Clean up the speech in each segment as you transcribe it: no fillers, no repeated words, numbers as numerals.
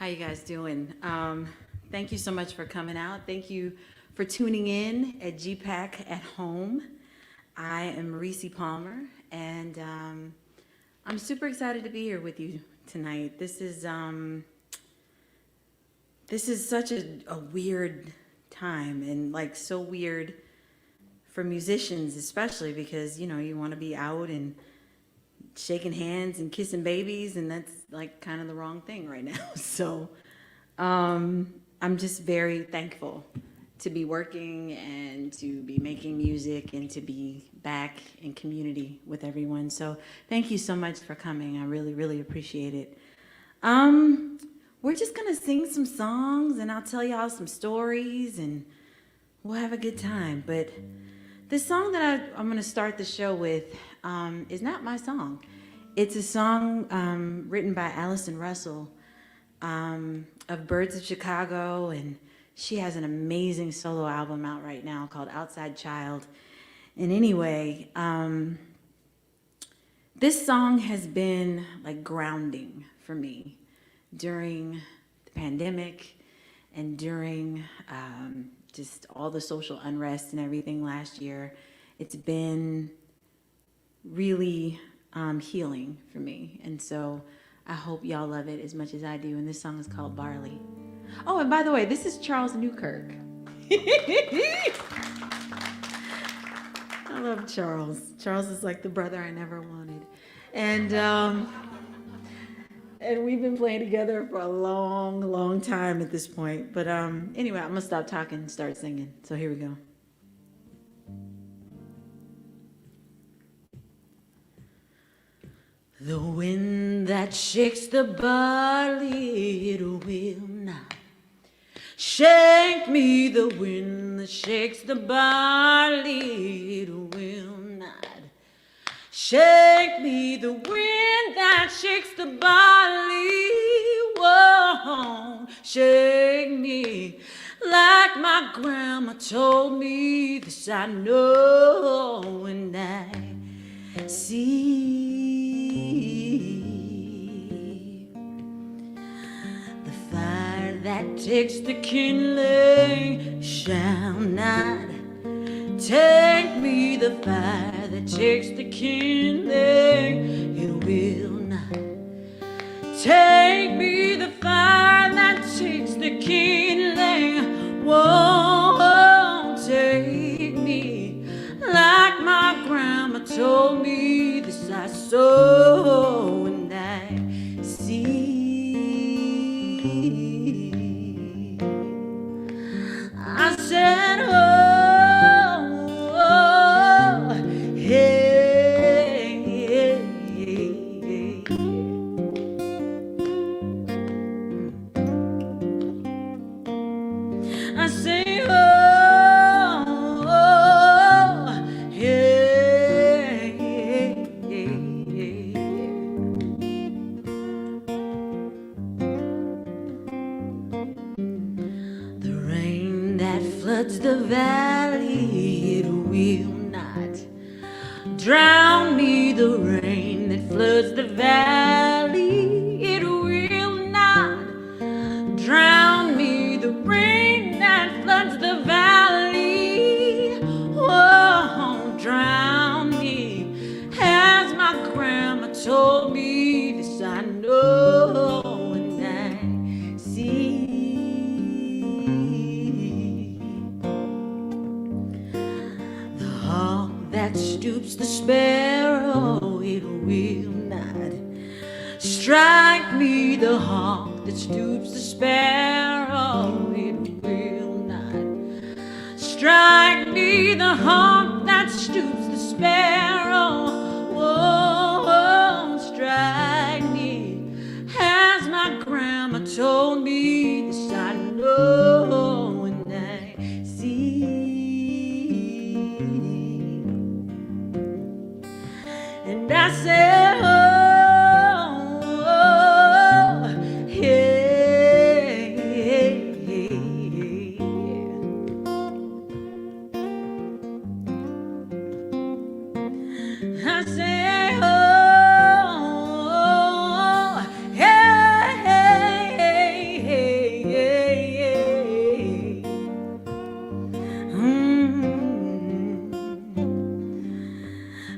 How you guys doing? Thank you so much for coming out. Thank you for tuning in at GPAC at home. I am Rissi Palmer, and I'm super excited to be here with you tonight. This is such a weird time, and like so weird for musicians especially, because, you know, you want to be out and shaking hands and kissing babies, and that's like kind of the wrong thing right now. So I'm just very thankful to be working and to be making music and to be back in community with everyone. So thank you so much for coming. I really, really appreciate it. We're just gonna sing some songs and I'll tell y'all some stories and we'll have a good time. But the song that I'm gonna start the show with is not my song. It's a song written by Allison Russell of Birds of Chicago, and she has an amazing solo album out right now called Outside Child. And anyway, this song has been like grounding for me during the pandemic and during just all the social unrest and everything last year. It's been really healing for me. And so I hope y'all love it as much as I do. And this song is called Barley. Oh, and by the way, this is Charles Newkirk. I love Charles. Charles is like the brother I never wanted. And we've been playing together for a long, long time at this point. But anyway, I'm gonna stop talking and start singing. So here we go. The wind that shakes the barley, it will not shake me. The wind that shakes the barley, it will not shake me. The wind that shakes the barley won't shake me. Like my grandma told me, this I know and I see. The fire that takes the kindling shall not take me. The fire that takes the kindling, it will not take me. The fire that takes the kindling won't take me. Like my grandma told me, this I saw and I see. I said, oh, hey, hey, hey. I say, oh, hey, hey, hey. The rain that floods the valley, it will not drown me. The rain that floods the valley, it will not drown me. The rain that floods the valley won't drown me. As my grandma told me, this I know and I see. The hawk that stoops the sparrow, it will not strike me. The hawk that stoops the sparrow, it will not strike me. The hawk that stoops the sparrow won't strike me. As my grandma told me, this I know and I see. And I said, oh, hey, hey, hey. I say, oh, hey, hey, hey, hey.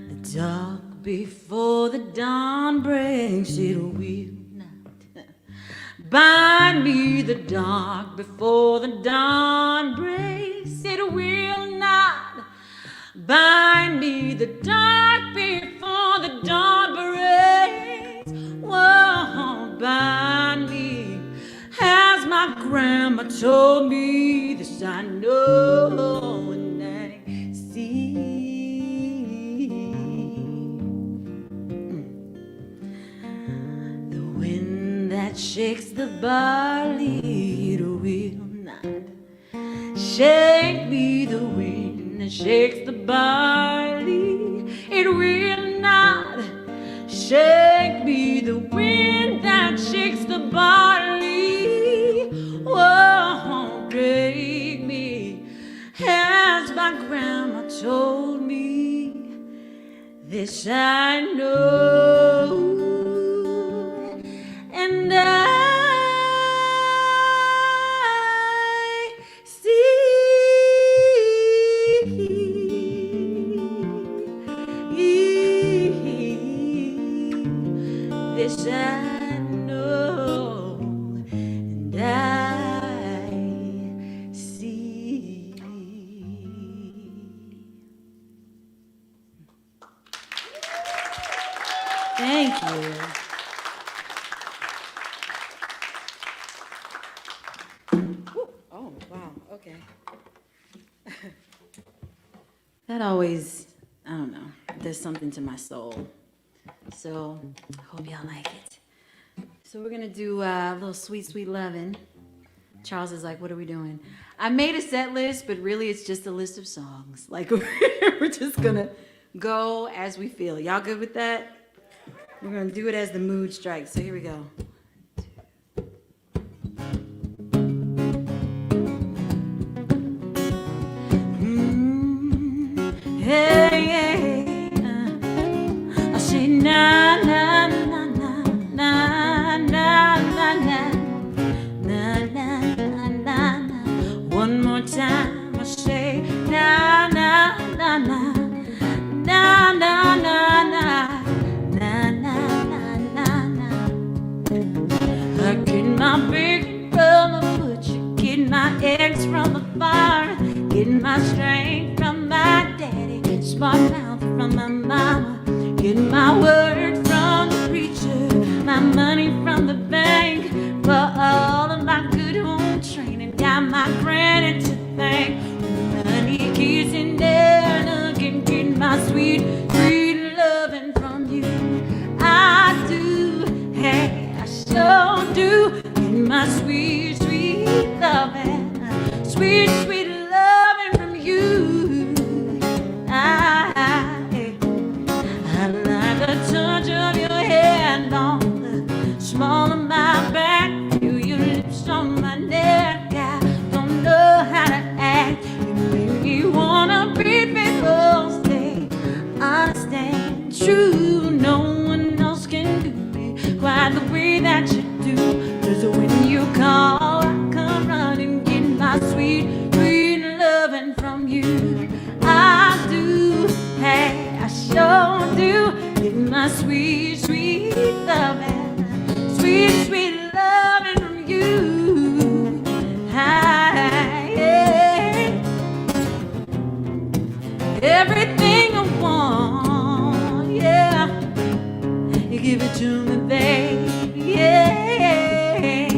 The dark before the dawn breaks, it will not bind me. The dark before the dawn breaks, it will not bind me the dark before the dawn breaks. Whoa, bind me, as my grandma told me. This I know and I see. The wind that shakes the barley, it will not shake me. The wind that shakes the barley, it will not shake me. The wind that shakes the barley won't break me, as my grandma told me. This I know and I this I know and I see. Thank you. Ooh, oh, wow, okay. That always, I don't know, does something to my soul. So I hope y'all like it. So we're gonna do a little Sweet Sweet Lovin'. Charles is like, what are we doing? I made a set list, but really it's just a list of songs. Like we're just gonna go as we feel. Y'all good with that? We're gonna do it as the mood strikes. So here we go. Hey, hey, I say na na na na na na na na na na na na. One more time I say na na na na na na na na na na na na. I get my bacon from the butcher, get my eggs from the farm, get my strength from my daddy, smart mouth from my mama, get my word from the preacher, my money from the bank, for all of my good home training. Got my granny to thank, money keys in there, can get my sweet, sweet loving from you. I do, hey, I sure do, get my sweet, sweet loving, sweet, sweet loving from you. I like the touch of your hand on the small of my back, feel your lips on my neck. I don't know how to act, you make me wanna be faithful, stay honest, true. No one else can do me quite the way that you do. 'Cause when you call, I come running, get my sweet, sweet loving from you. I do, hey, I sure do, get my sweet, sweet loving, sweet, sweet loving from you. Hey, everything I want, yeah, you give it to me, baby, yeah.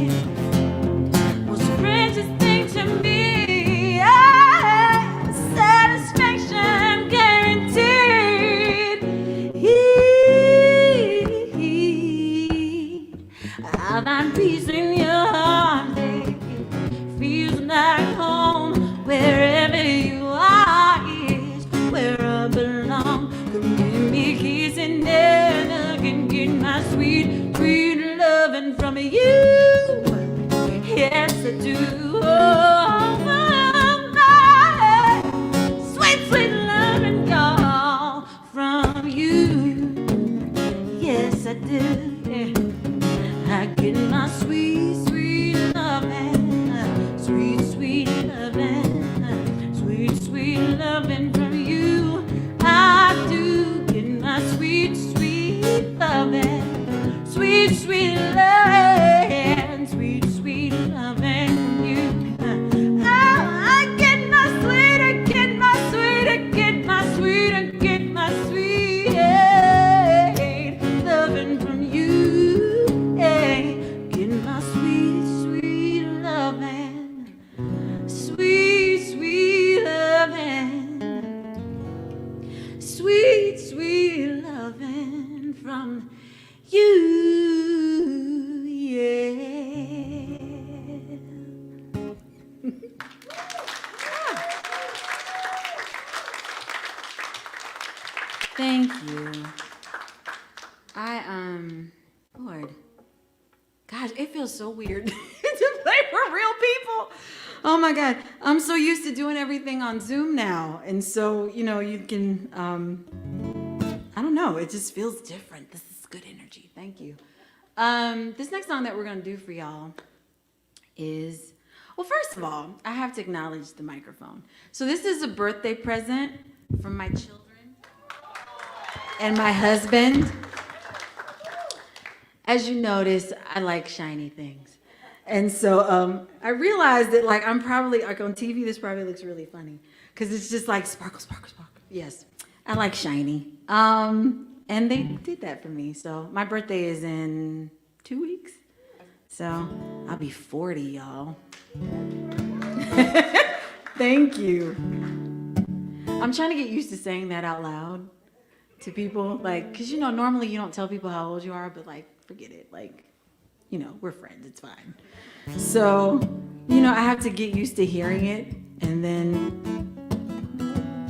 What's the precious thing to me? Satisfaction guaranteed. I find peace in your heart, baby. Feels like home. Wherever you are is where I belong. Come give me kiss and then I can get my sweet, sweet loving from Thank you. Lord, gosh, it feels so weird to play for real people. Oh my God, I'm so used to doing everything on Zoom now, and so you can. I don't know. It just feels different. This is good energy. Thank you. This next song that we're gonna do for y'all is, well, first of all, I have to acknowledge the microphone. So this is a birthday present from my children and my husband. As you notice, I like shiny things. And so I realized that I'm probably, on TV, this probably looks really funny because it's just like sparkle, sparkle, sparkle. Yes, I like shiny. And they did that for me. So my birthday is in 2 weeks. So I'll be 40, y'all. Thank you. I'm trying to get used to saying that out loud to people, because normally you don't tell people how old you are, but forget it. We're friends, it's fine. So, I have to get used to hearing it, and then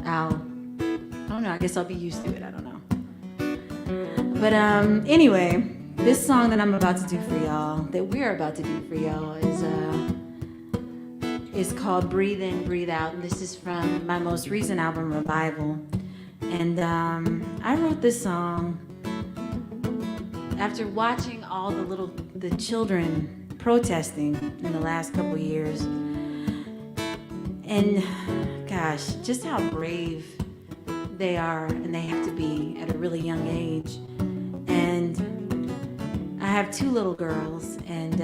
I don't know, I guess I'll be used to it, I don't know. But anyway, this song that I'm about to do for y'all, that we're about to do for y'all, is called Breathe In, Breathe Out. And this is from my most recent album, Revival. And I wrote this song after watching all the children protesting in the last couple years. And gosh, just how brave they are, and they have to be at a really young age. And I have 2 little girls, and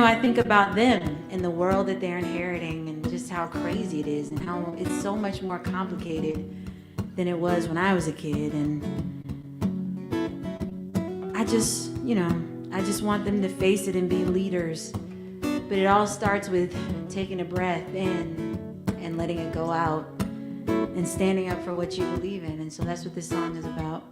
I think about them and the world that they're inheriting, and just how crazy it is, and how it's so much more complicated than it was when I was a kid. And I just want them to face it and be leaders. But it all starts with taking a breath in and letting it go out, and standing up for what you believe in. And so that's what this song is about.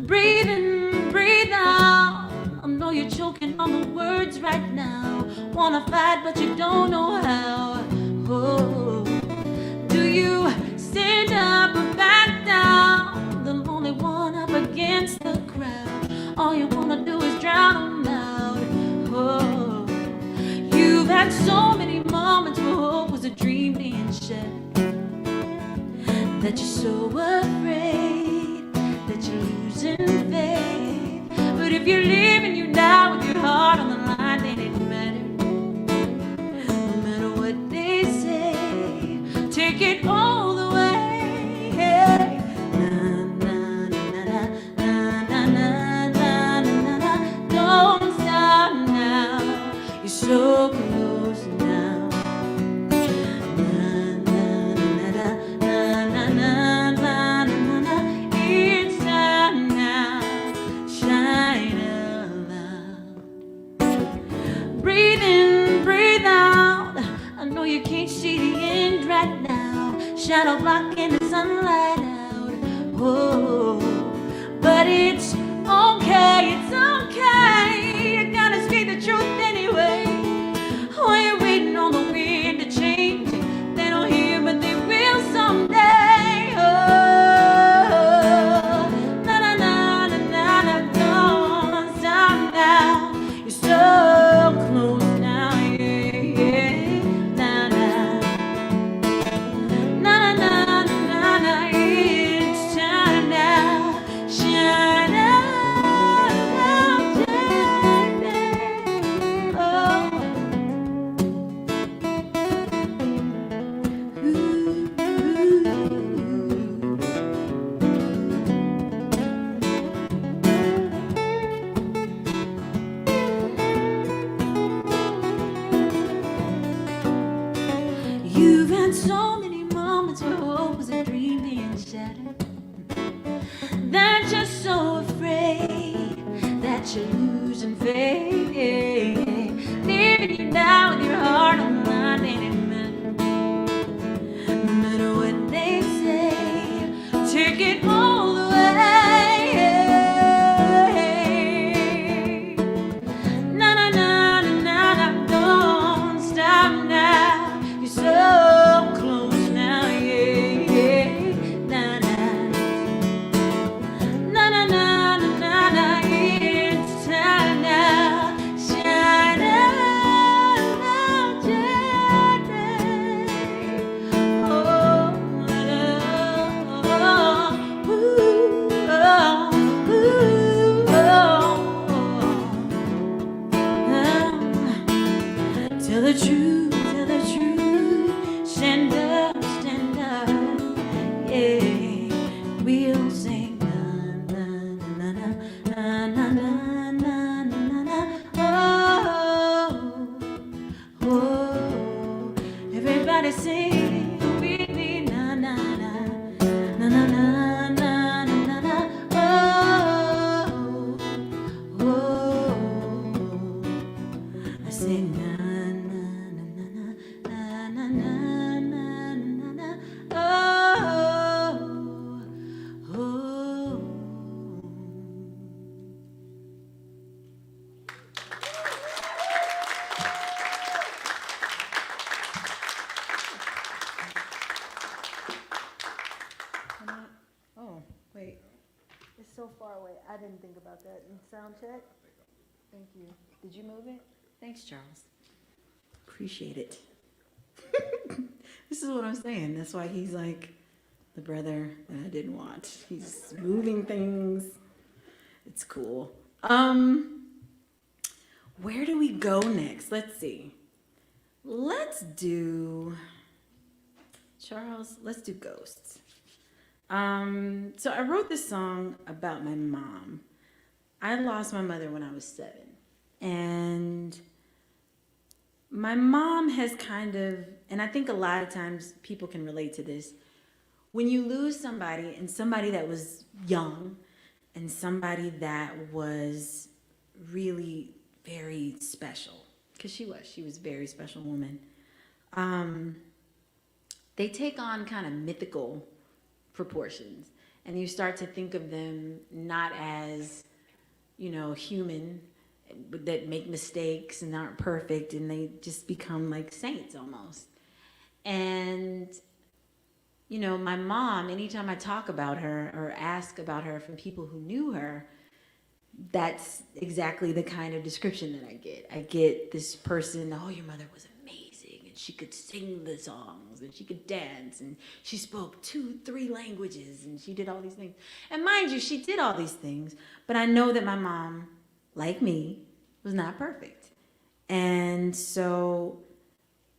Breathe in, breathe out. I know you're choking on the words right now. Wanna fight, but you don't know how. Oh, do you stand up or back down? The only one up against the crowd. All you wanna do is drown them out. Oh, you've had so many moments where hope was a dream being shed, that you're so afraid that you're losing faith. But if you're living, you die with your heart on the line, then it matters. No matter what they say, take it all the way. Hey. Na, na, na, na, na, na, na, na, na. Don't stop now, you're so close now. You can't see the end right now, shadow blocking the sunlight out. Oh, but it's okay, it's okay. You gotta speak the truth anyway. While you're waiting on the wind to change, they don't hear, but they will someday. Oh, na na na na na na, don't stop now. You're so close now, yeah, yeah. You've had so many moments where hope was a dream being shattered, that you're so afraid that you're losing faith. down with your heart on mine, ain't it, man? Matter what they say, take it all the way. Na na na na na, don't stop now. You're so close now, yeah, yeah. Na na na na na na na, it's time now. Shine out, Jenny. Oh, ooh, tell the truth, stand up, yeah, we'll sing na na na na na na na na na. Oh, oh, everybody sing with me, na na na na na na na na na. Oh, oh, I sing na na na na na na na na na na. Oh, oh. Oh, wait. It's so far away. I didn't think about that in sound check. Thank you. Did you move it? Thanks, Charles. Appreciate it. This is what I'm saying. That's why he's like the brother that I didn't want. He's moving things. It's cool. Where do we go next? Let's see. Let's do, Charles, let's do Ghosts. So I wrote this song about my mom. I lost my mother when I was 7. And my mom has kind of, and I think a lot of times people can relate to this, when you lose somebody, and somebody that was young, and somebody that was really very special, because she was a very special woman, they take on kind of mythical proportions, and you start to think of them not as, you know, human, that make mistakes and aren't perfect, and they just become like saints almost. And you know, my mom, anytime I talk about her or ask about her from people who knew her, that's exactly the kind of description that I get. I get this person, oh, your mother was amazing, and she could sing the songs, and she could dance, and she spoke 2-3 languages, and she did all these things. And mind you, she did all these things, but I know that my mom, like me, was not perfect. And so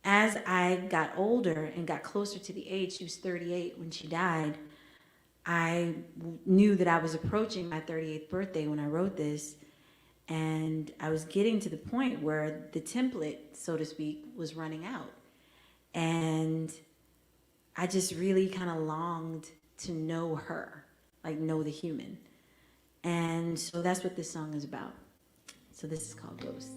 as I got older and got closer to the age, she was 38 when she died, I knew that I was approaching my 38th birthday when I wrote this, and I was getting to the point where the template, so to speak, was running out. And I just really kind of longed to know her, like know the human. And so that's what this song is about. So this is called Ghosts.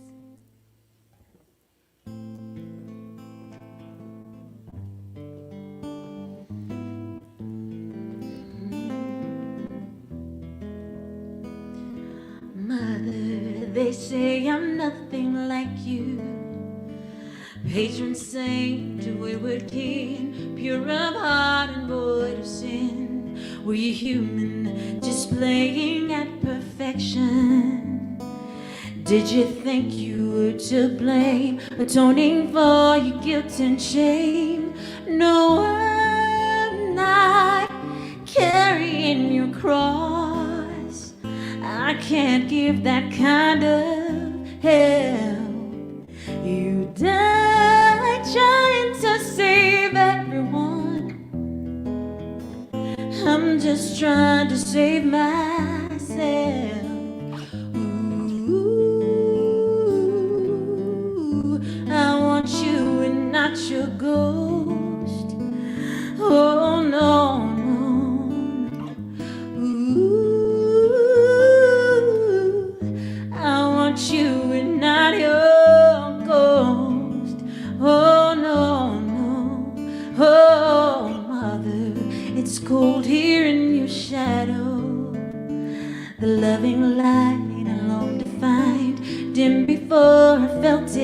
Mother, they say I'm nothing like you. Patron saint, wayward king, pure of heart and void of sin. Were you human, just playing at perfection? Did you think you were to blame, atoning for your guilt and shame? No, I'm not carrying your cross. I can't give that kind of help. You died trying to save everyone. I'm just trying to save myself. I want you and not your ghost. Oh no, no, no. Ooh, I want you and not your ghost.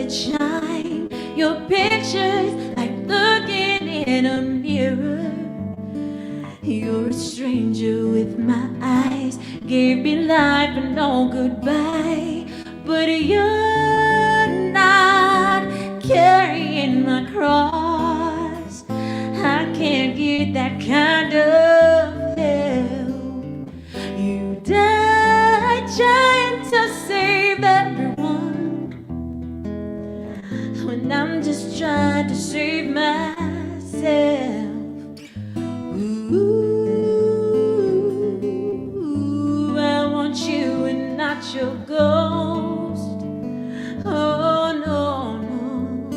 that shine. Your picture's like looking in a mirror. You're a stranger with my eyes, gave me life and no goodbye. But you're not carrying my cross. I can't get that kind of help. You died trying to save everyone, when I'm just trying to save myself. Ooh, I want you and not your ghost. Oh no, no.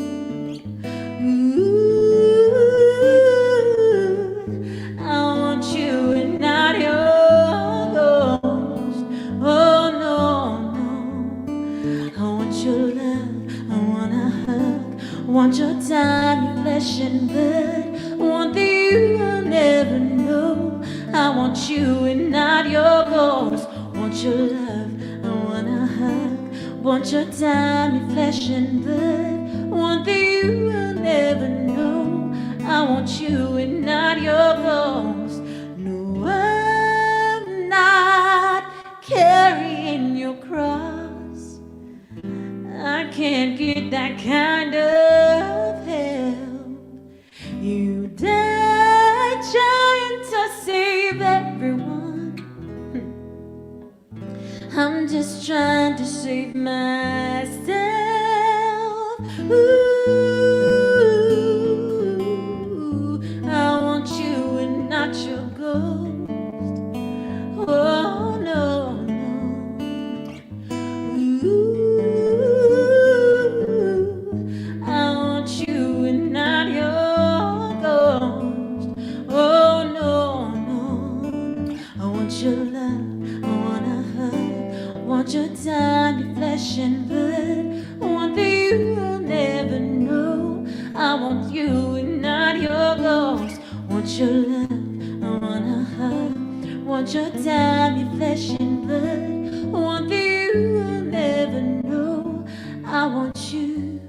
Ooh, I want you and not your ghost. Oh no, no. I want your love, I wanna hug, want your time, your flesh and blood, want the you I'll never know. I want you and not your ghost. Want your love, I wanna hug, want your time, your flesh and blood, want the you I'll never know. I want you and not your ghost. No, I'm not carrying your cross. I can't get that kind of help. You died trying to save everyone. I'm just trying to save myself. Ooh, I want you and not your ghost. Oh no, no. Ooh, I want you and not your ghost. Oh no, no. I want your love, I wanna hug, I want your time, your flesh and blood, I want the you I'll never know. I want you and not your ghost. Want your love, I wanna hug, want your time, your flesh and blood, I want the you I'll never know. I want you,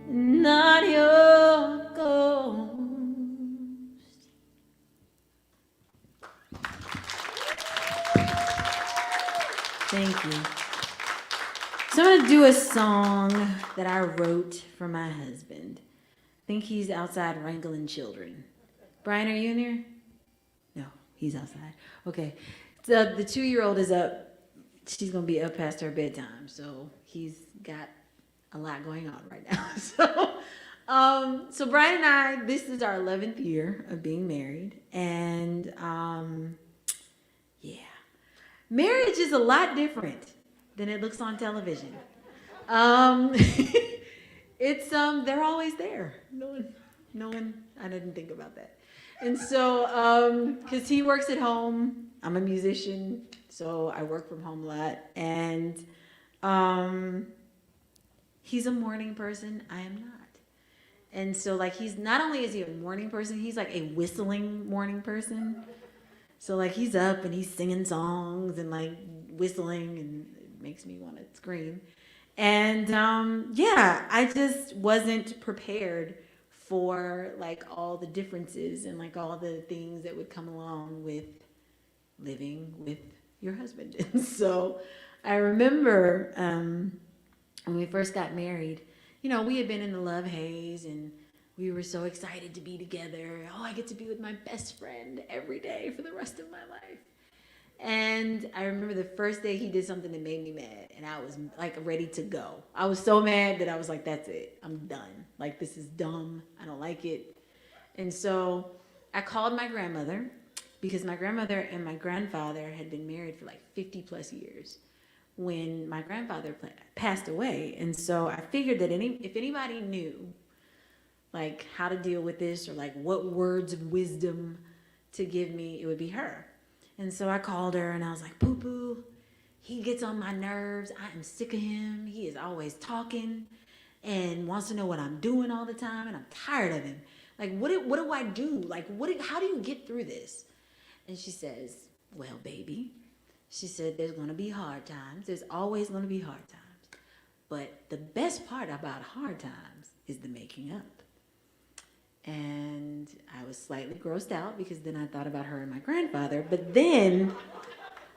not your ghost. Thank you. So I'm going to do a song that I wrote for my husband. I think he's outside wrangling children. Brian, are you in here? No, he's outside. Okay. So the 2-year-old is up. She's going to be up past her bedtime. So he's got a lot going on right now. So Brian and I, this is our 11th year of being married. And yeah, marriage is a lot different than it looks on television. It's they're always there. No one. I didn't think about that. And so, because he works at home, I'm a musician, so I work from home a lot. And he's a morning person. I am not. And so, like, he's not only is he a morning person, he's like a whistling morning person. So, like, he's up and he's singing songs and like whistling, and it makes me want to scream. And yeah, I just wasn't prepared for like all the differences and like all the things that would come along with living with your husband. And so I remember when we first got married, you know, we had been in the love haze and we were so excited to be together. Oh, I get to be with my best friend every day for the rest of my life. And I remember the first day he did something that made me mad, and I was like ready to go. I was so mad that I was like, that's it. I'm done. Like, this is dumb. I don't like it. And so I called my grandmother, because my grandmother and my grandfather had been married for like 50 plus years when my grandfather passed away. And so I figured that if anybody knew like how to deal with this or like what words of wisdom to give me, it would be her. And so I called her and I was like, Poo-Poo, he gets on my nerves. I am sick of him. He is always talking and wants to know what I'm doing all the time, and I'm tired of him. Like, what do I do? Like, how do you get through this? And she says, well, baby, she said, there's going to be hard times. There's always going to be hard times. But the best part about hard times is the making up. And I was slightly grossed out because then I thought about her and my grandfather. But then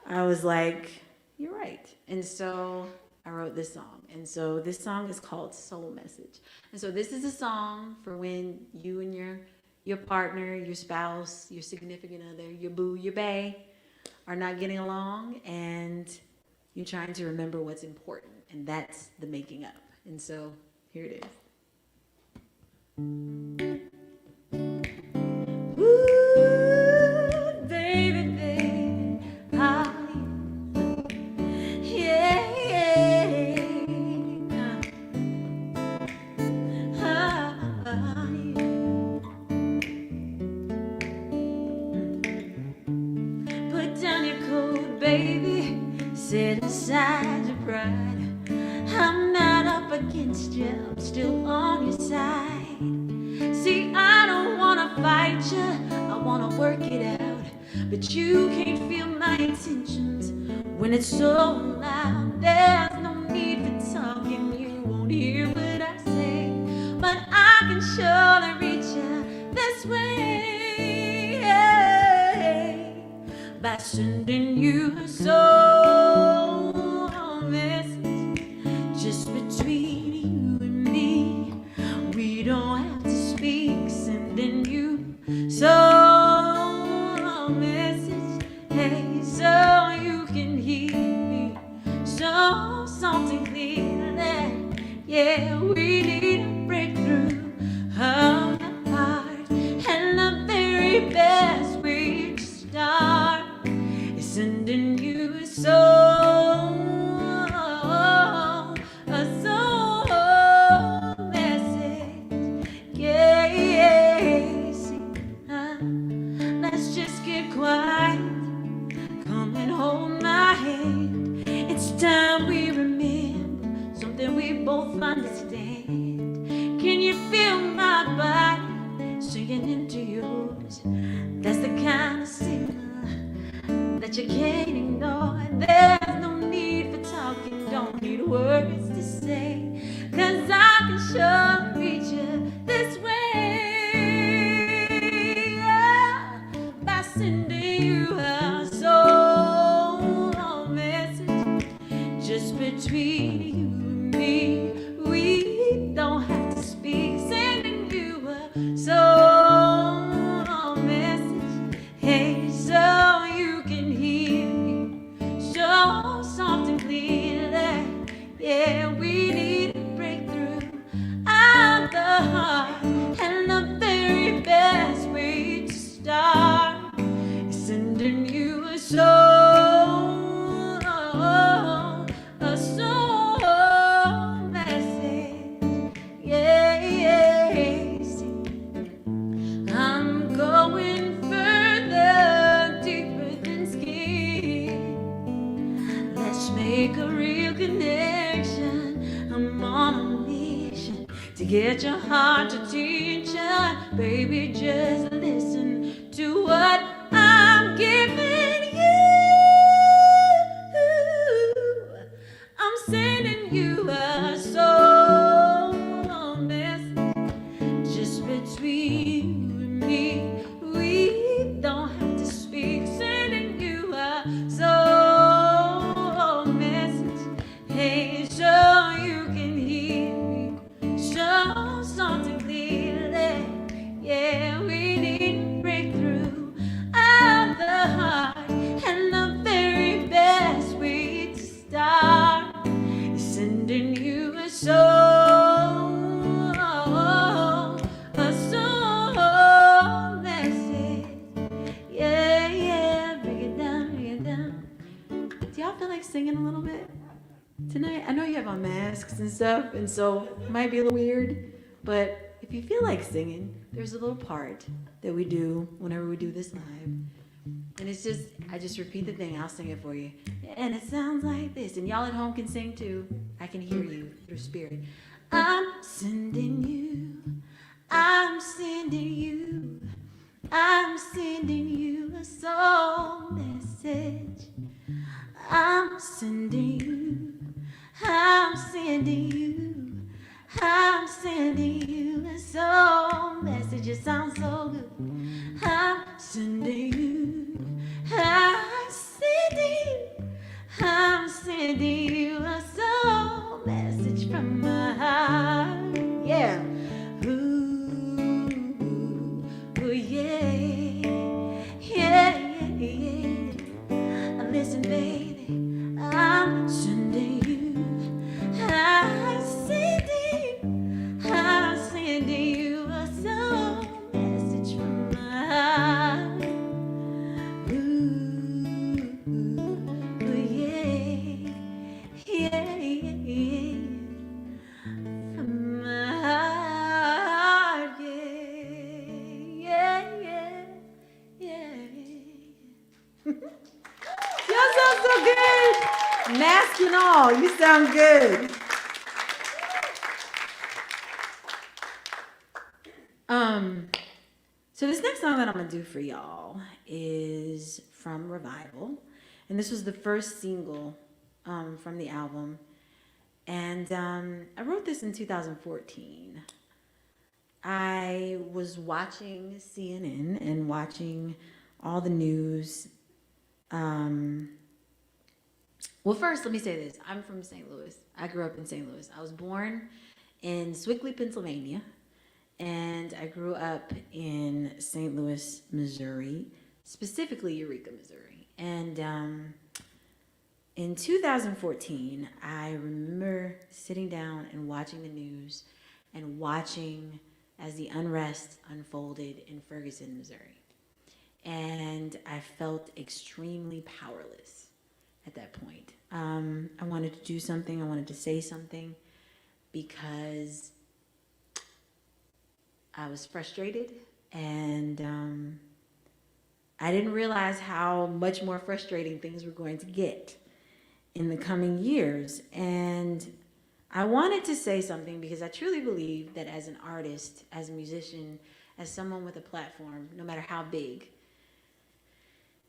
I was like, you're right. And so I wrote this song. And so this song is called Soul Message. And so this is a song for when you and your partner, your spouse, your significant other, your boo, your bae are not getting along, and you're trying to remember what's important. And that's the making up. And so here it is. Ooh, baby, baby, how you? Yeah, how you? Put down your coat, baby. Set aside your pride. I'm not up against you. I'm still on your side. See, I don't wanna fight you, I wanna work it out. But you can't feel my intentions when it's so loud. There's no need for talking, you won't hear what I say. But I can surely reach you this way, by sending you a soul message just between you and me. We don't have to speak, sending you soul message, hey, so you can hear me, so something clear that, yeah, we need a breakthrough of the heart, and the very best way to start is sending you a soul message. Yeah, see, let's just get quiet. Come and hold my hand. It's time we remember something we both understand. Can you feel my body sinking into yours? That's the kind of signal that you can't ignore. There's no need for talking, don't need words to say, 'cause I can sure reach you this way, yeah, by sending you a soul message just between you and me. We don't have to speak, sending you a soul message, hey, so you can hear me, so something clear that, yeah, we need a breakthrough out the heart, and the very best way to start is sending you a soul message. Yeah, yeah. See, I'm going further, deeper than skin. Let's make a real connection. I'm on a mission to get your heart attention. Baby, just listen to what I'm giving you. I'm sending you a soul message just between you and me. We don't have to speak, sending you a soul message, hey, so you can hear me, so something clear that, yeah, we need a breakthrough of the heart, and the very best way to start is sending you a soul message. Yeah, yeah, break it down, break it down. Do y'all feel like singing a little bit tonight? I know you have on masks and stuff, and so it might be a little weird, but if you feel like singing, there's a little part that we do whenever we do this live. And it's just, I just repeat the thing, I'll sing it for you. And it sounds like this, and y'all at home can sing too. I can hear you through spirit. I'm sending you, I'm sending you, I'm sending you a soul message. I'm sending you, I'm sending sending you, I'm sending you a soul message. It sounds so good. I'm sending you, I'm sending you, I'm sending you a soul message from my heart. Yeah. Ooh, ooh, yeah. Yeah, yeah, yeah. Listen, baby, I'm sending you, I'm sending you a soul message from my heart. Ooh, ooh, yeah, yeah, yeah, from my heart, yeah, yeah, yeah, yeah. You sound so good. Mask and all, you sound good. So this next song that I'm gonna do for y'all is from Revival, and this was the first single from the album, and I wrote this in 2014. I was watching CNN and watching all the news. Well, first, let me say this. I'm from St. Louis. I grew up in St. Louis. I was born in Swickley, Pennsylvania, and I grew up in St. Louis, Missouri, specifically Eureka, Missouri. And in 2014, I remember sitting down and watching the news and watching as the unrest unfolded in Ferguson, Missouri. And I felt extremely powerless at that point. I wanted to do something. I wanted to say something because I was frustrated, and I didn't realize how much more frustrating things were going to get in the coming years. And I wanted to say something because I truly believe that as an artist, as a musician, as someone with a platform, no matter how big,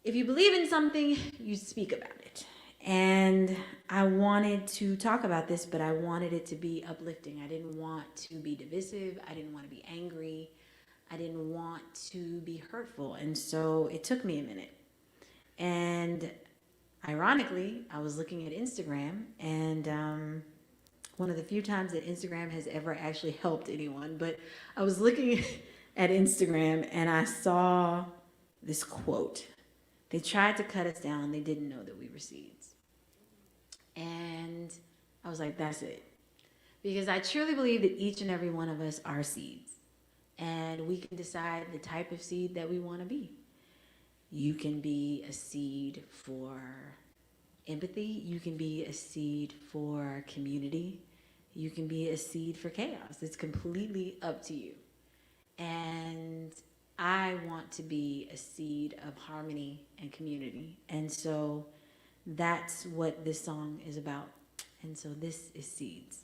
if you believe in something, you speak about it. And I wanted to talk about this, but I wanted it to be uplifting. I didn't want to be divisive. I didn't want to be angry. I didn't want to be hurtful. And so it took me a minute. And ironically, I was looking at Instagram, and one of the few times that Instagram has ever actually helped anyone, but I was looking at Instagram and I saw this quote. They tried to cut us down. They didn't know that we were seeds. And I was like, that's it. Because I truly believe that each and every one of us are seeds. And we can decide the type of seed that we want to be. You can be a seed for empathy. You can be a seed for community. You can be a seed for chaos. It's completely up to you. And I want to be a seed of harmony and community. And so that's what this song is about. And so this is Seeds.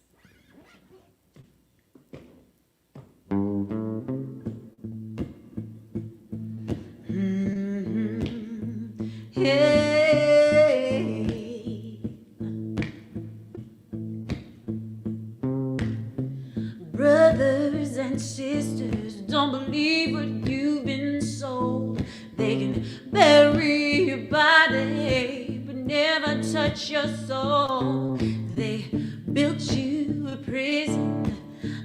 Hey. Brothers and sisters, don't believe what you've been sold. They can bury your body, but never touch your soul. They built you a prison,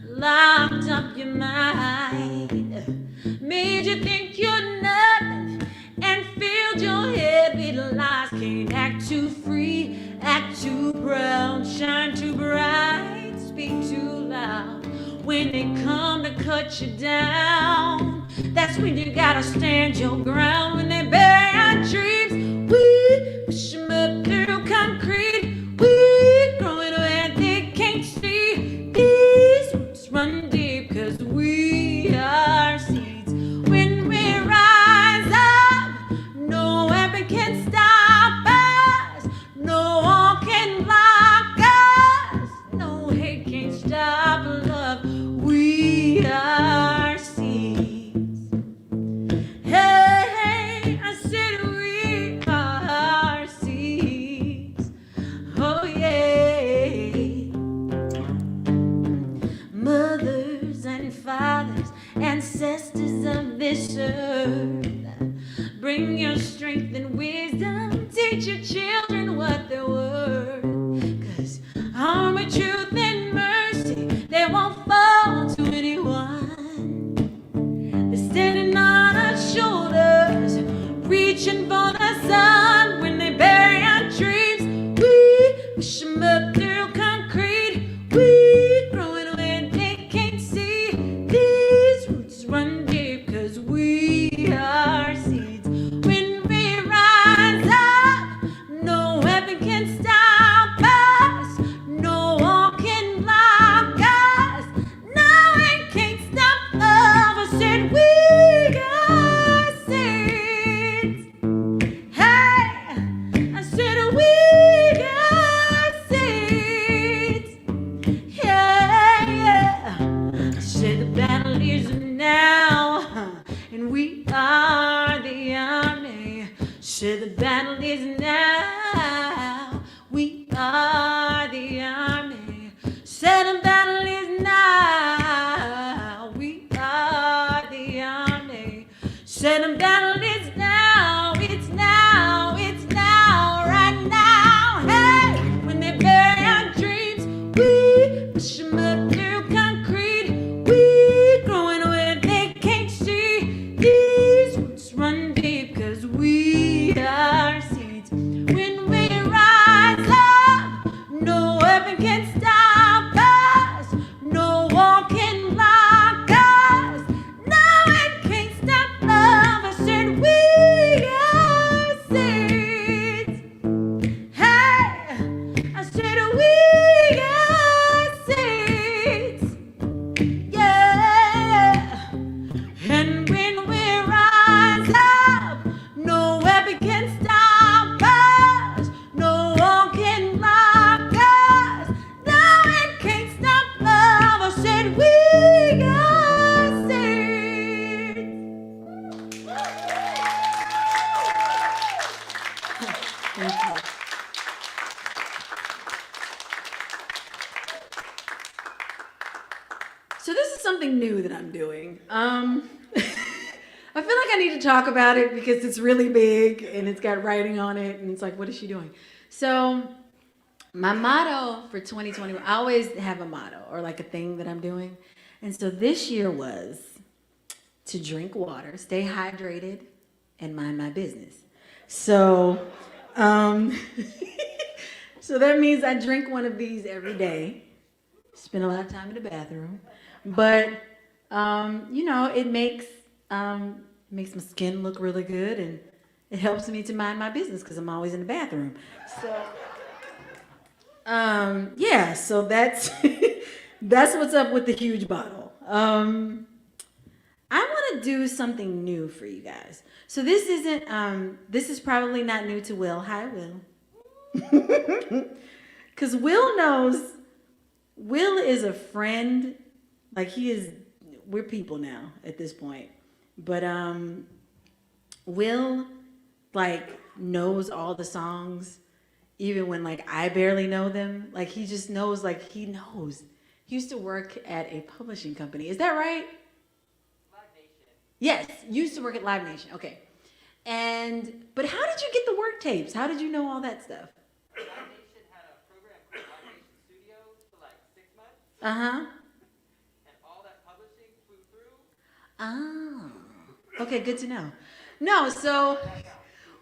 locked up your mind, made you think you're nothing, and filled your head with lies. Can't act too free, act too proud, shine too bright, speak too loud. When they come to cut you down, that's when you gotta stand your ground. When they bury our dreams, we push them up through concrete. We growing where they can't see. These roots run deep, 'cause we are seeds. When we rise up, no weapon can stop us. No wall can block us. No hate can stop love. We are seeds. Hey, this earth. Bring your strength and wisdom, teach your children what they're worth. 'Cause arm with truth and mercy, they won't fall to anyone. They're standing on our shoulders, reaching for the sun. When they bury our dreams, we push them up through concrete. We growing where they can't see. These roots run deep 'cause we are seeds. When we rise up, no weapon can stop us. No wall can block us. No, it can't stop love. I said we got seeds. Hey, I said we got seeds. Yeah, yeah. I said the battle is now, and we are the army. Said the battle is now, we are the army. Said the battle is now, we are the army. Said the battle is now, it's now, it's now, right now. Hey, when they bury our dreams, we push them up through concrete. We growing where they can't see. These roots run deep 'cause we are seeds. When we rise up, no weapon can stop us. No wall can block us. No, it can't stop love. I said we are seeds. Hey, I said we are seeds. Yeah. And when we rise up, no weapon can stop us. No wall can block us. No, it can't stop love. I said we got seeds. Thank you. So this is something new that I'm doing. I feel like I need to talk about it because it's really big and it's got writing on it and it's like, what is she doing? So my motto for 2021, I always have a motto or like a thing that I'm doing. And so this year was to drink water, stay hydrated, and mind my business. So, so that means I drink one of these every day. Spend a lot of time in the bathroom, but you know, it makes my skin look really good, and it helps me to mind my business because I'm always in the bathroom. So, yeah, so that's that's what's up with the huge bottle. I want to do something new for you guys. So this isn't. This is probably not new to Will. Hi, Will. Because Will knows. Will is a friend. Like he is. We're people now at this point. But Will like knows all the songs, even when like I barely know them. Like he just knows. Like he knows. He used to work at a publishing company. Is that right? Yes, used to work at Live Nation. Okay. But how did you get the work tapes? How did you know all that stuff? Live Nation had a program called Live Nation Studios for like 6 months. Uh-huh. And all that publishing flew through. Oh. Okay, good to know. No, so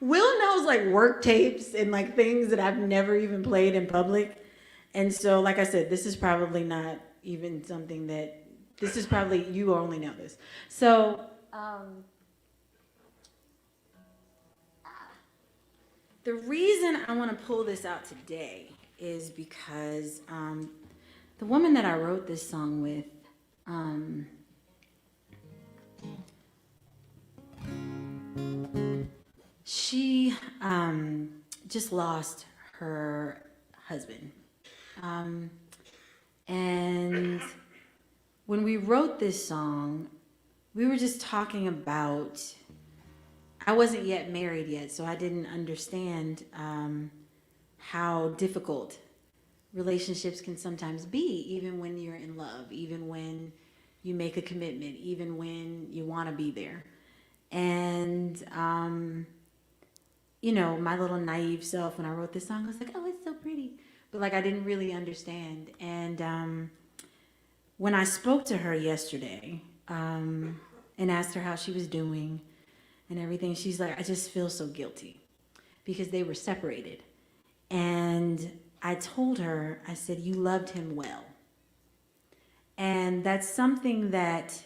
Will knows like work tapes and like things that I've never even played in public. And so, like I said, this is probably not even something that, this is probably, you only know this. So, the reason I want to pull this out today is because the woman that I wrote this song with, she just lost her husband. And when we wrote this song, we were just talking about, I wasn't yet married yet, so I didn't understand how difficult relationships can sometimes be, even when you're in love, even when you make a commitment, even when you want to be there. And, you know, my little naive self, when I wrote this song, I was like, oh, it's so pretty. But like, I didn't really understand. And when I spoke to her yesterday and asked her how she was doing and everything, she's like, I just feel so guilty because they were separated. And I told her, I said, you loved him well. And that's something that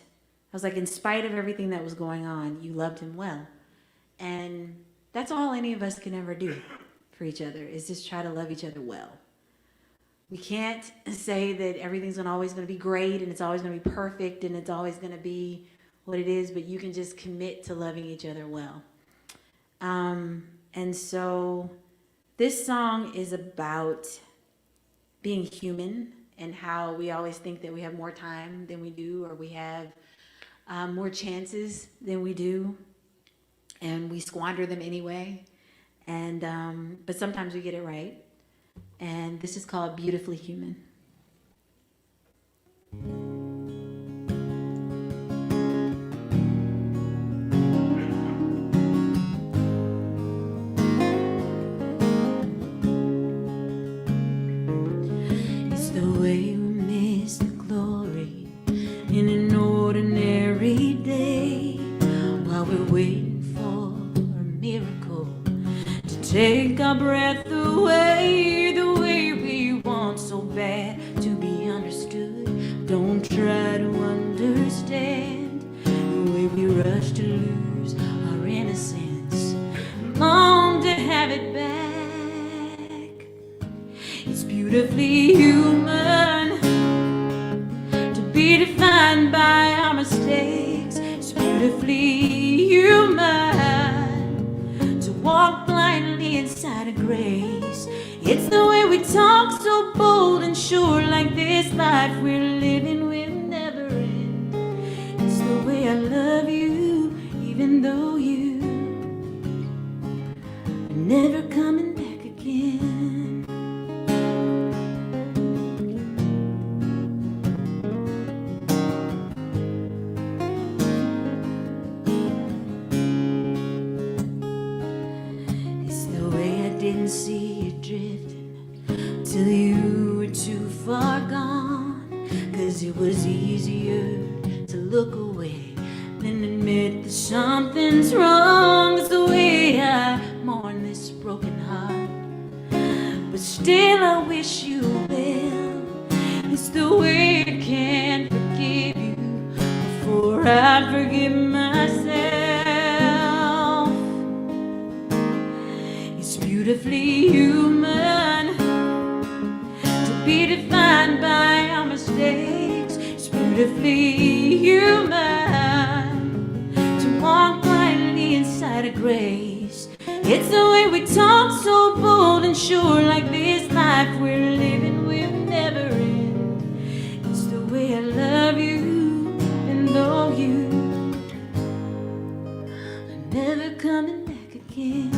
I was like, in spite of everything that was going on, you loved him well. And that's all any of us can ever do for each other, is just try to love each other well. We can't say that everything's always going to be great and it's always going to be perfect and it's always going to be what it is, but you can just commit to loving each other well. And so this song is about being human and how we always think that we have more time than we do, or we have more chances than we do, and we squander them anyway. And but sometimes we get it right. And this is called Beautifully Human. It's the way we miss the glory in an ordinary day, while we're waiting for a miracle to take our breath away. The way we want so bad to be understood, don't try to understand. The way we rush to lose our innocence, long to have it back. It's beautifully human to be defined by our mistakes. It's beautifully human to walk blindly inside of grace. It's the way we talk so bold and sure, like this life we're living will never end. It's the way I love you, even though you are never coming back again. It's the way I didn't see you drifting till you were too far gone, 'cause it was easier to look away than admit that something's wrong. It's the way I mourn this broken heart, but still I wish you well. It's the way I can't forgive you before I forgive myself. It's beautifully human to be defined by our mistakes. It's beautifully human to walk blindly inside of grace. It's the way we talk so bold and sure, like this life we're living will never end. It's the way I love you, even though you are never coming back again.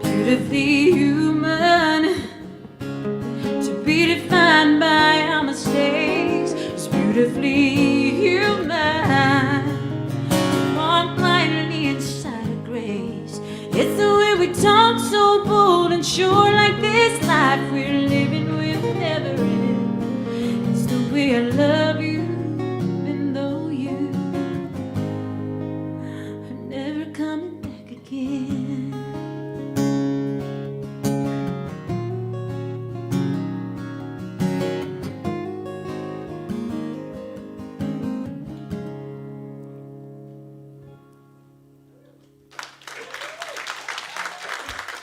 Beautifully human to be defined by our mistakes. It's beautifully human to walk blindly inside of grace. It's the way we talk so bold and sure, like this life we're living will never end. It's the way I love you, even though you are never coming back again.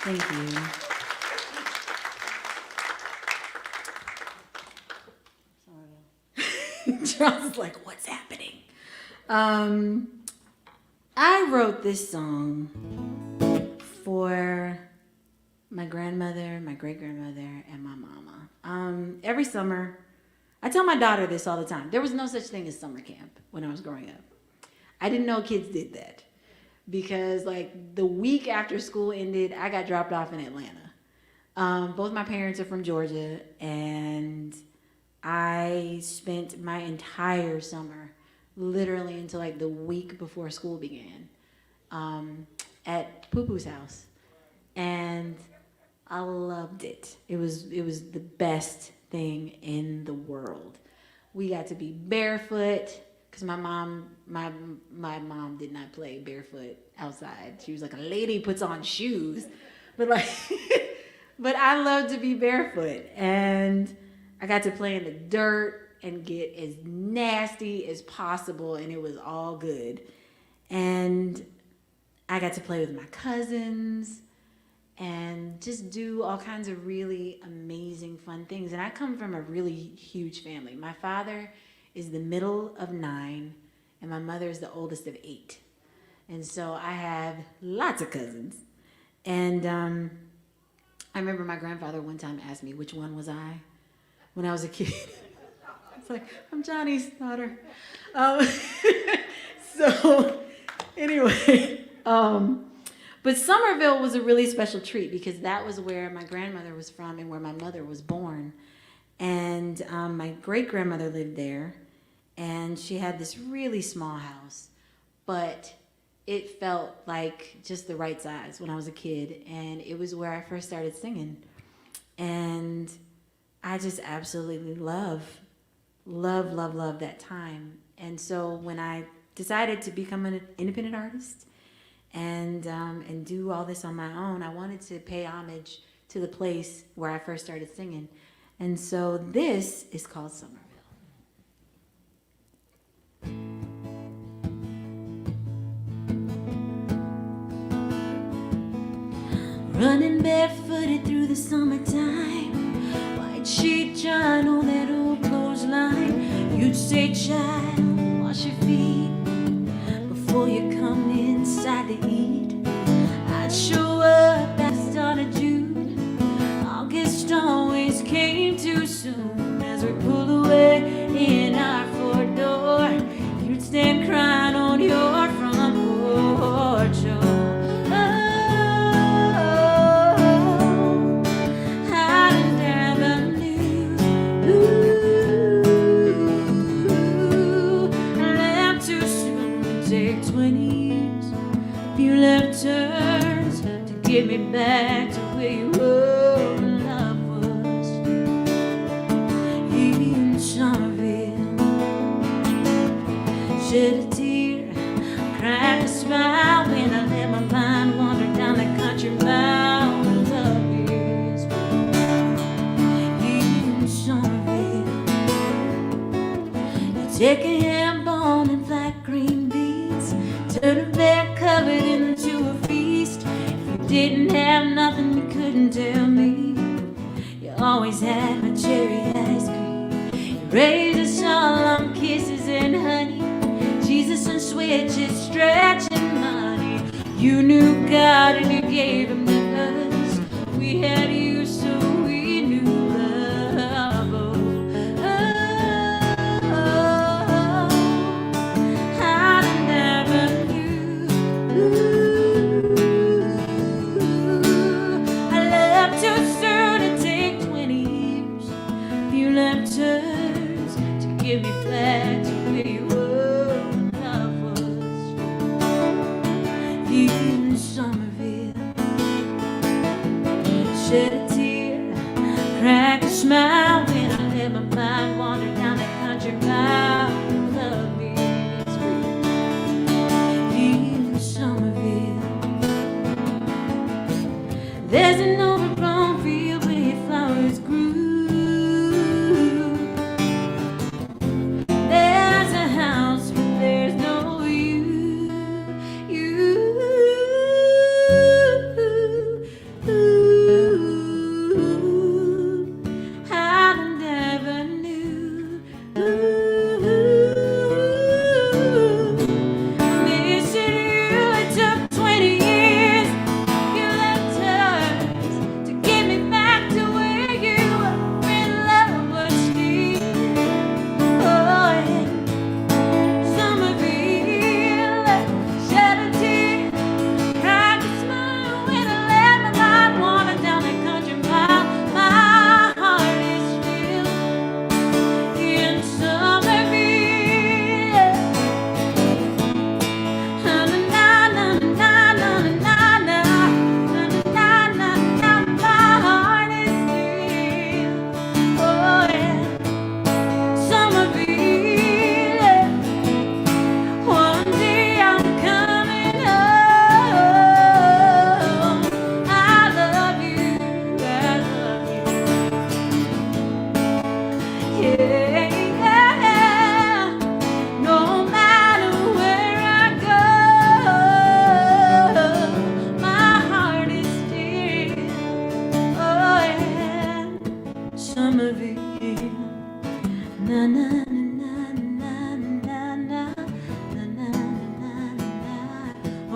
Thank you. Charles is like, what's happening? I wrote this song for my grandmother, my great-grandmother, and my mama. Every summer, I tell my daughter this all the time. There was no such thing as summer camp when I was growing up. I didn't know kids did that because like the week after school ended, I got dropped off in Atlanta. Both my parents are from Georgia, and I spent my entire summer, literally until like the week before school began, at Poo-Poo's house. And I loved it. It was the best thing in the world. We got to be barefoot because my mom did not play barefoot outside. She was like, a lady puts on shoes, but like, but I loved to be barefoot, and I got to play in the dirt and get as nasty as possible, and it was all good. And I got to play with my cousins and just do all kinds of really amazing, fun things. And I come from a really huge family. My father is the middle of 9, and my mother is the oldest of 8. And so I have lots of cousins. And I remember my grandfather one time asked me which one was I when I was a kid. It's like, I'm Johnny's daughter. So anyway, but Somerville was a really special treat because that was where my grandmother was from and where my mother was born. And my great-grandmother lived there, and she had this really small house, but it felt like just the right size when I was a kid, and it was where I first started singing. And I just absolutely love that time. And so when I decided to become an independent artist and do all this on my own, I wanted to pay homage to the place where I first started singing. And so this is called Somerville. Running barefooted through the summertime, white sheet John on that old clothesline. You'd say, child, wash your feet before you come inside to eat. I'd show up at the start of June. August always came too soon. As we pull away in our Ford door, you'd stand crying on your front porch. Turns to get me back to where you were when love was in Somerville. Shed a tear, cried a smile when I let my mind wander down the country mile where love is in Somerville. You take a ham bone and flat green beans, turn a bear covered into a feast. If you didn't have nothing, you couldn't tell me. You always had my cherry ice cream. You raised us all on kisses and honey, Jesus and switches, stretching money. You knew God and you gave him to us. We had you, so we knew love. Give me back to where you were when love was in Somerville. Shed a tear,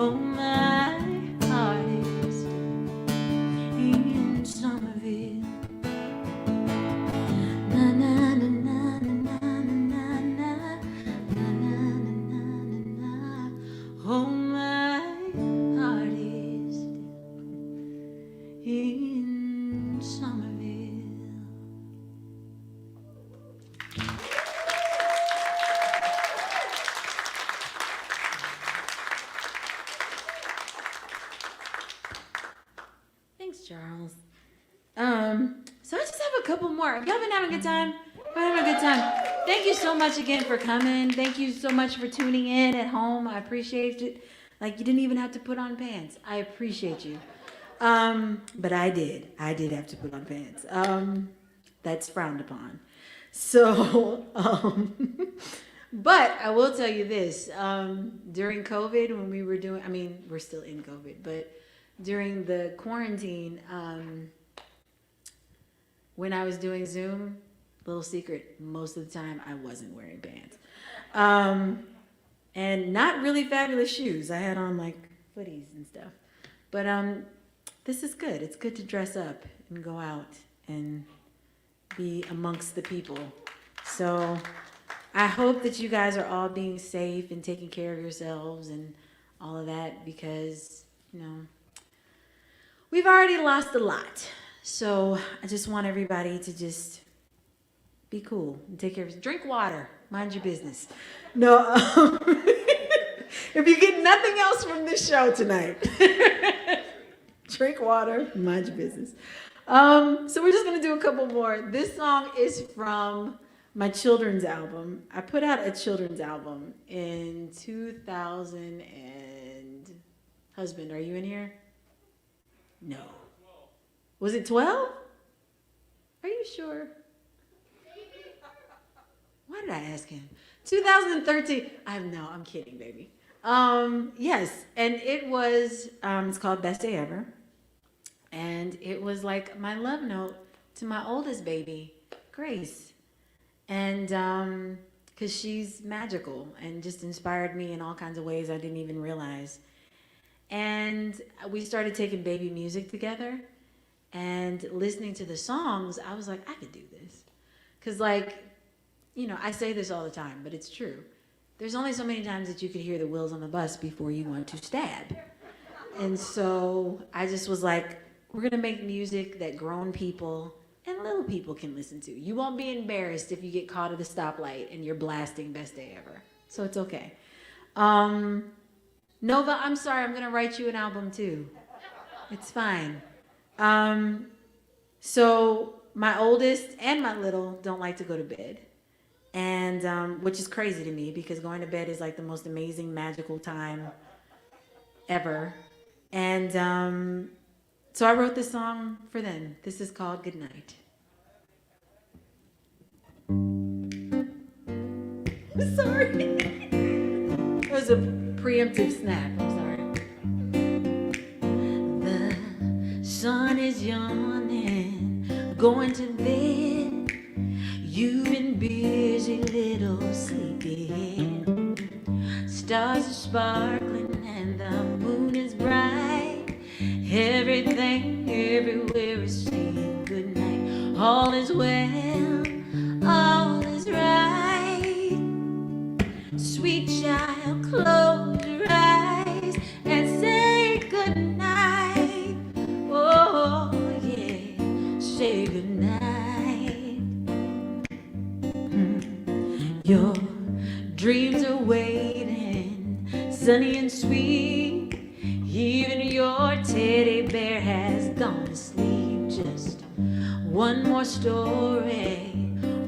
Oh, my heart is in Somerville. Na na na na na na na na na na na na. Oh, my heart is in Somerville. Thanks, Charles. So I just have a couple more. Have y'all been having a good time? We're having a good time. Thank you so much again for coming. Thank you so much for tuning in at home. I appreciate it. Like, you didn't even have to put on pants. I appreciate you. But I did. I did have to put on pants. That's frowned upon. So, but I will tell you this. During COVID, when we were doing, I mean, we're still in COVID, but during the quarantine, when I was doing Zoom, little secret, most of the time I wasn't wearing pants. And not really fabulous shoes. I had on like footies and stuff. But this is good. It's good to dress up and go out and be amongst the people. So I hope that you guys are all being safe and taking care of yourselves and all of that, because, you know, we've already lost a lot. So I just want everybody to just be cool and take care of yourself. Drink water. Mind your business. No, if you get nothing else from this show tonight, drink water, mind your business. So we're just going to do a couple more. This song is from my children's album. I put out a children's album in 2000 and... Husband, are you in here? No. Was it 12? Are you sure? Why did I ask him? 2013. I'm kidding, baby. Yes, and it was, it's called Best Day Ever. And it was like my love note to my oldest baby, Grace. And because she's magical and just inspired me in all kinds of ways I didn't even realize. And we started taking baby music together and listening to the songs. I was like, I could do this. Because, like, you know, I say this all the time, but it's true. There's only so many times that you could hear the wheels on the bus before you want to stab. And so I just was like, we're going to make music that grown people and little people can listen to. You won't be embarrassed if you get caught at a stoplight and you're blasting Best Day Ever. So it's okay. Nova, I'm sorry, I'm going to write you an album too. It's fine. So my oldest and my little don't like to go to bed. And which is crazy to me, because going to bed is like the most amazing, magical time ever. And so I wrote this song for them. This is called Good Night. Sorry. It was a preemptive snap. I'm sorry. The sun is yawning, going to bed. You've been busy, little sleepyhead. Stars are sparkling and the moon is bright. Everything, everywhere is saying good night. All is well, all is right. Sweet child, close your eyes and say good night. Oh yeah, say good night. Your dreams are waiting, sunny and sweet. Even your teddy bear has gone to sleep. Just one more story,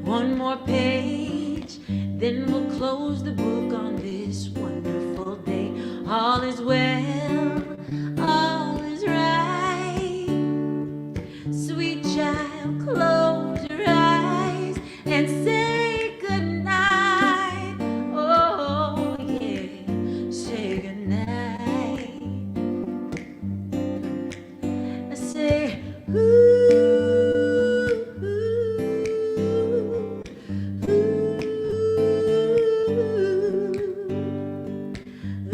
one more page, then we'll close the book on this wonderful day. All is well, all is right. Sweet child, close your eyes and say good night. Oh yeah, say good night. I say ooh, ooh, ooh,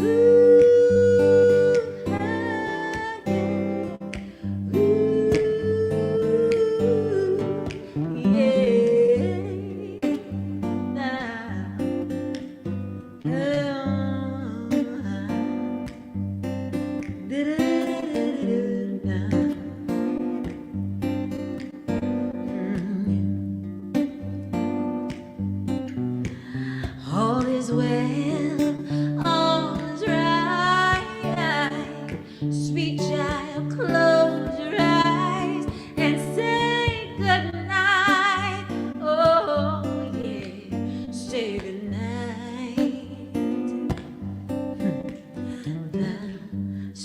ooh.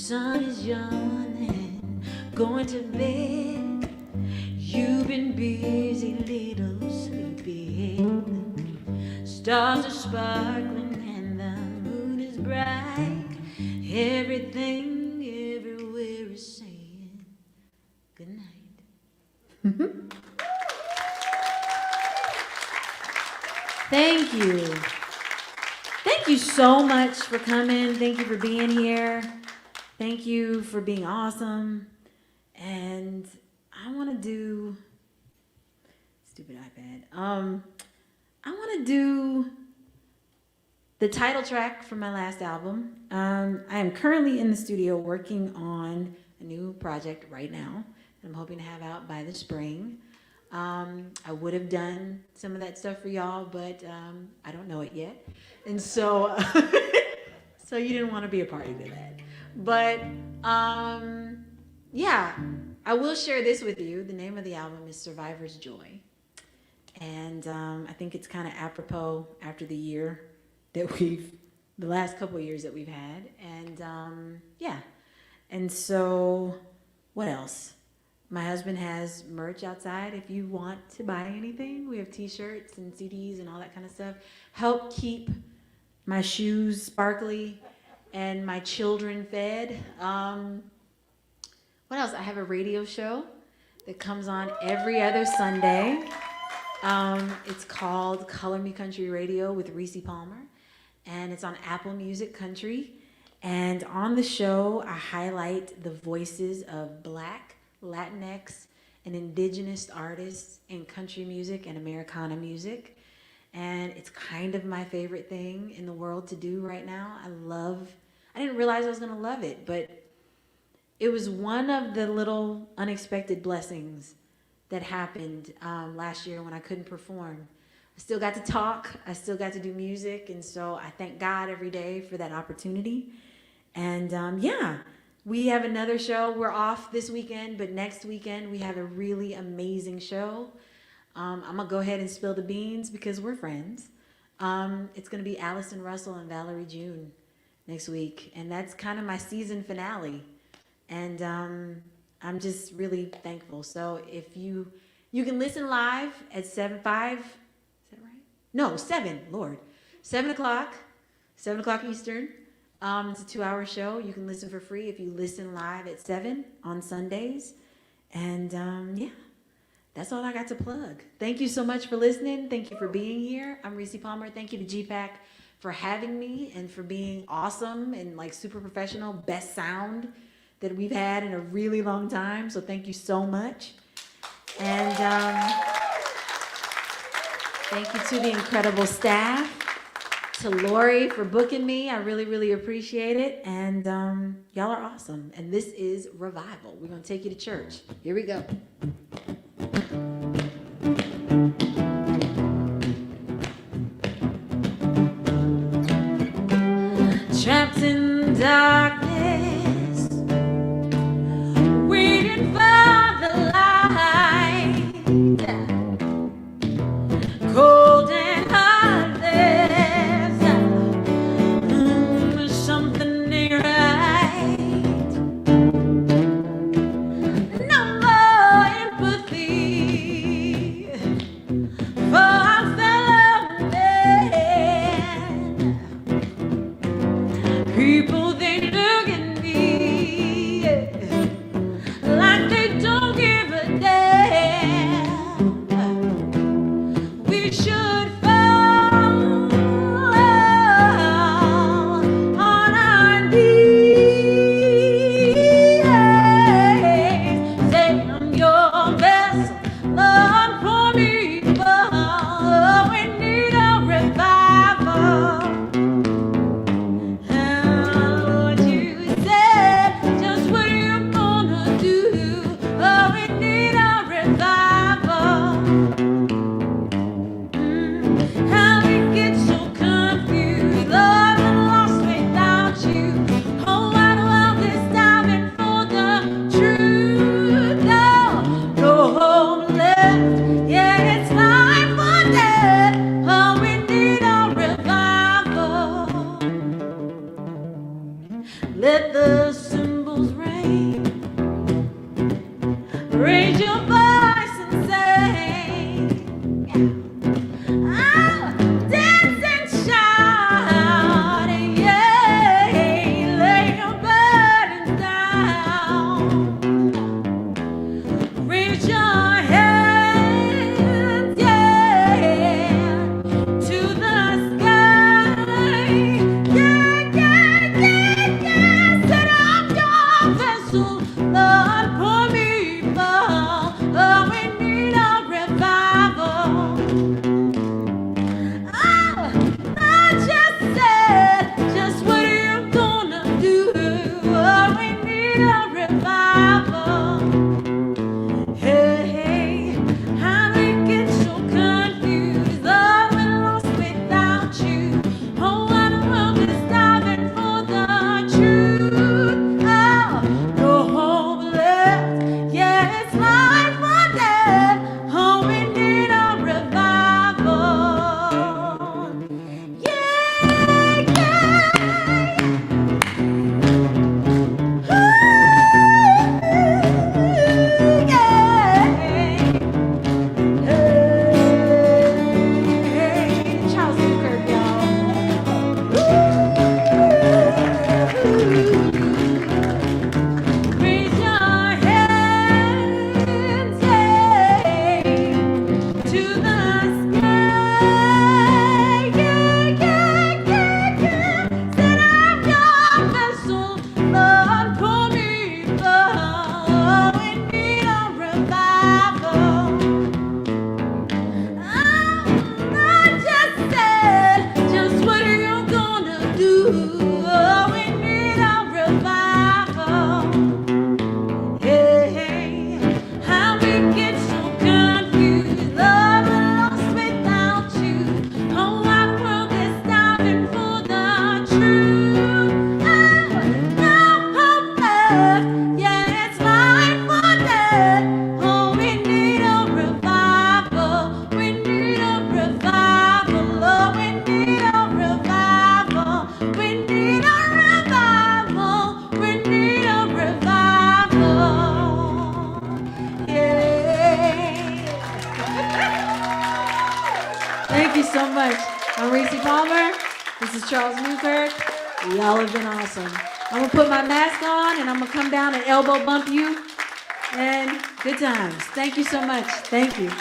sun is yawning, going to bed. You've been busy, little sleepyhead. Stars are sparkling and the moon is bright. Everything everywhere is saying good night. Thank you. Thank you so much for coming. Thank you for being here. Thank you for being awesome. And I want to do, stupid iPad. I want to do the title track from my last album. I am currently in the studio working on a new project right now that I'm hoping to have out by the spring. I would have done some of that stuff for y'all, but I don't know it yet. And so, so you didn't want to be a party to that. But yeah, I will share this with you. The name of the album is Survivor's Joy. And I think it's kind of apropos after the year that the last couple of years that we've had. And yeah, and so what else? My husband has merch outside if you want to buy anything. We have t-shirts and CDs and all that kind of stuff. Help keep my shoes sparkly and my children fed. What else? I have a radio show that comes on every other Sunday. It's called Color Me Country Radio with Rissi Palmer. And it's on Apple Music Country. And on the show, I highlight the voices of Black, Latinx, and indigenous artists in country music and Americana music. And it's kind of my favorite thing in the world to do right now. I didn't realize I was gonna love it, but it was one of the little unexpected blessings that happened last year when I couldn't perform. I still got to talk, I still got to do music, and so I thank God every day for that opportunity. And yeah, we have another show. We're off this weekend, but next weekend we have a really amazing show. I'm gonna go ahead and spill the beans because we're friends. It's gonna be Allison Russell and Valerie June next week, and that's kind of my season finale. And I'm just really thankful. So if you can listen live at 7 o'clock, 7 o'clock Eastern. It's a 2-hour show. You can listen for free if you listen live at 7 on Sundays. And yeah, that's all I got to plug. Thank you so much for listening. Thank you for being here. I'm Rissi Palmer. Thank you to GPAC for having me and for being awesome and like super professional. Best sound that we've had in a really long time. So thank you so much. And thank you to the incredible staff, to Lori for booking me. I really, really appreciate it. And y'all are awesome. And this is Revival. We're going to take you to church. Here we go. Trapped in darkness, waiting for the light, cold and heartless, something ain't right, no more empathy for our fellow man. People, they look at me like they don't give a damn. We should fall on our knees. Say I'm your vessel, Lord, pour me more. We need a revival. What you said, just what you gonna do? Oh, we need a revival. How we get so confused, Lord, we're lost without you. Whole wide world is diving for the truth. No home left, yeah, it's life or death. Oh, we need a revival. Let the symbol need a revival. We need a revival. Yeah. Thank you so much. I'm Rissi Palmer. This is Charles Newkirk. Y'all have been awesome. I'm going to put my mask on and I'm going to come down and elbow bump you. And good times. Thank you so much. Thank you.